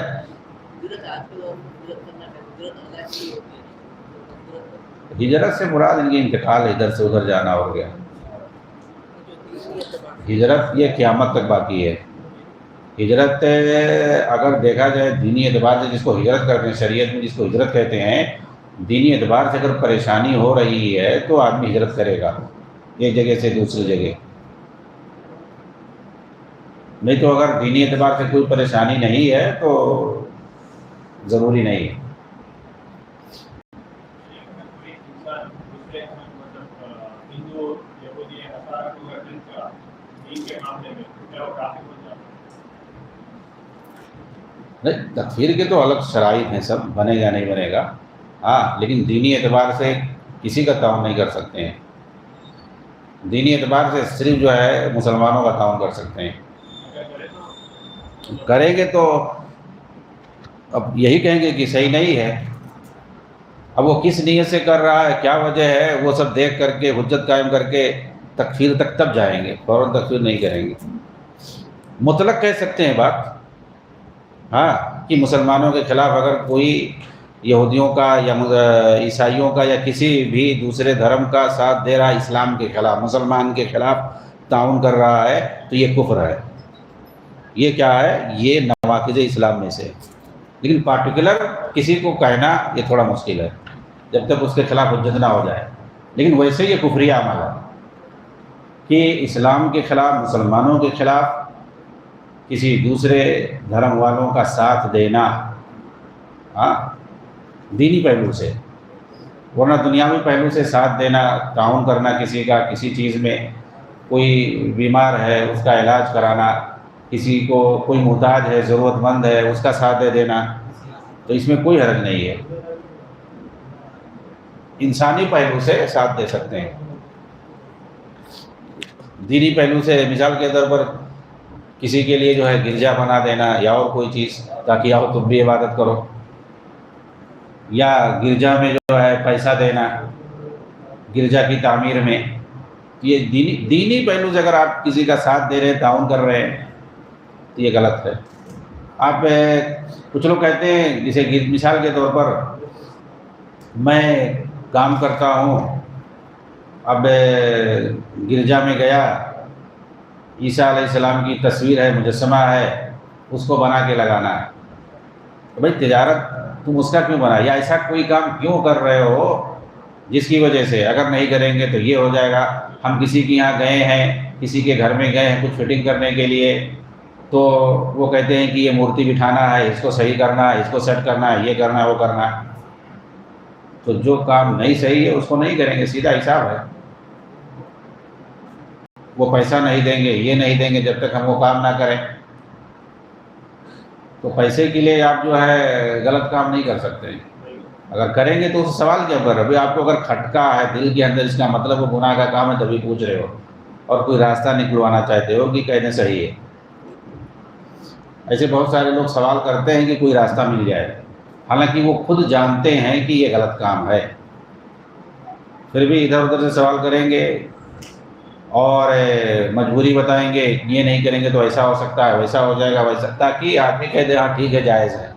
ہجرت سے مراد ان کی انتقال، ادھر سے ادھر جانا ہو گیا۔ ہجرت یہ قیامت تک باقی ہے۔ ہجرت اگر دیکھا جائے دینی اعتبار سے جس کو ہجرت کرتے ہیں، شریعت میں جس کو ہجرت کہتے ہیں، دینی اعتبار سے اگر پریشانی ہو رہی ہے تو آدمی ہجرت کرے گا ایک جگہ سے دوسری جگہ، نہیں تو اگر دینی اعتبار سے کوئی پریشانی نہیں ہے تو ضروری نہیں ہے۔ نہیں، تکفیر کے تو الگ شرائط ہیں، سب بنے گا نہیں بنے گا، ہاں، لیکن دینی اعتبار سے کسی کا تعاون نہیں کر سکتے ہیں، دینی اعتبار سے صرف جو ہے مسلمانوں کا تعاون کر سکتے ہیں۔ کریں گے تو اب یہی کہیں گے کہ صحیح نہیں ہے، اب وہ کس نیت سے کر رہا ہے، کیا وجہ ہے، وہ سب دیکھ کر کے حجت قائم کر کے تکفیر تک تب جائیں گے، فوراً تکفیر نہیں کریں گے۔ مطلق کہہ سکتے ہیں بات، ہاں، کہ مسلمانوں کے خلاف اگر کوئی یہودیوں کا یا عیسائیوں کا یا کسی بھی دوسرے دھرم کا ساتھ دے رہا ہے، اسلام کے خلاف، مسلمان کے خلاف تعاون کر رہا ہے تو یہ کفر ہے، یہ کیا ہے، یہ نواقض اسلام میں سے۔ لیکن پارٹیکولر کسی کو کہنا یہ تھوڑا مشکل ہے جب تک اس کے خلاف حجت نہ ہو جائے، لیکن ویسے یہ کفریہ عمل ہے کہ اسلام کے خلاف، مسلمانوں کے خلاف کسی دوسرے دھرم والوں کا ساتھ دینا، ہاں، دینی پہلو سے، ورنہ دنیاوی پہلو سے ساتھ دینا، تعاون کرنا کسی کا، کسی چیز میں، کوئی بیمار ہے اس کا علاج کرانا، کسی کو کوئی محتاج ہے، ضرورت مند ہے، اس کا ساتھ دے دینا، تو اس میں کوئی حرج نہیں ہے، انسانی پہلو سے ساتھ دے سکتے ہیں۔ دینی پہلو سے مثال کے طور پر کسی کے لیے جو ہے گرجا بنا دینا یا اور کوئی چیز، تاکہ آؤ تم بھی عبادت کرو، یا گرجا میں جو ہے پیسہ دینا گرجا کی تعمیر میں، یہ دینی پہلو سے اگر آپ کسی کا ساتھ دے رہے ہیں، تعاون کر رہے ہیں تو یہ غلط ہے۔ آپ کچھ لوگ کہتے ہیں، جیسے مثال کے طور پر میں کام کرتا ہوں، اب گرجا میں گیا، عیسیٰ علیہ السلام کی تصویر ہے، مجسمہ ہے، اس کو بنا کے لگانا ہے، تو بھائی تجارت تم اس کا کیوں بنا، یا ایسا کوئی کام کیوں کر رہے ہو جس کی وجہ سے اگر نہیں کریں گے تو یہ ہو جائے گا، ہم کسی کے یہاں گئے ہیں کسی کے گھر میں گئے ہیں کچھ فٹنگ کرنے کے لیے، تو وہ کہتے ہیں کہ یہ مورتی بٹھانا ہے، اس کو صحیح کرنا ہے، اس کو سیٹ کرنا ہے، یہ کرنا ہے، وہ کرنا ہے۔ تو جو کام نہیں صحیح ہے اس کو نہیں کریں گے، سیدھا حساب ہے۔ وہ پیسہ نہیں دیں گے، یہ نہیں دیں گے جب تک ہم وہ کام نہ کریں۔ تو پیسے کے لیے آپ جو ہے غلط کام نہیں کر سکتے، اگر کریں گے تو اس سوال کیا کر رہے ہو؟ ابھی آپ کو اگر کھٹکا ہے دل کے اندر، اس کا مطلب وہ گناہ کا کام ہے، تبھی پوچھ رہے ہو، اور کوئی راستہ نکلوانا چاہتے ہو کہ کہنے صحیح ہے۔ ایسے بہت سارے لوگ سوال کرتے ہیں کہ کوئی راستہ مل جائے، حالانکہ وہ خود جانتے ہیں کہ یہ غلط کام ہے، پھر بھی ادھر ادھر سے سوال کریں گے اور مجبوری بتائیں گے، یہ نہیں کریں گے تو ایسا ہو سکتا ہے، ویسا ہو جائے گا، ویسا، تاکہ آدمی کہہ دے ہاں ٹھیک ہے، جائز ہے۔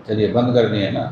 چلیے بند کر دیے نا۔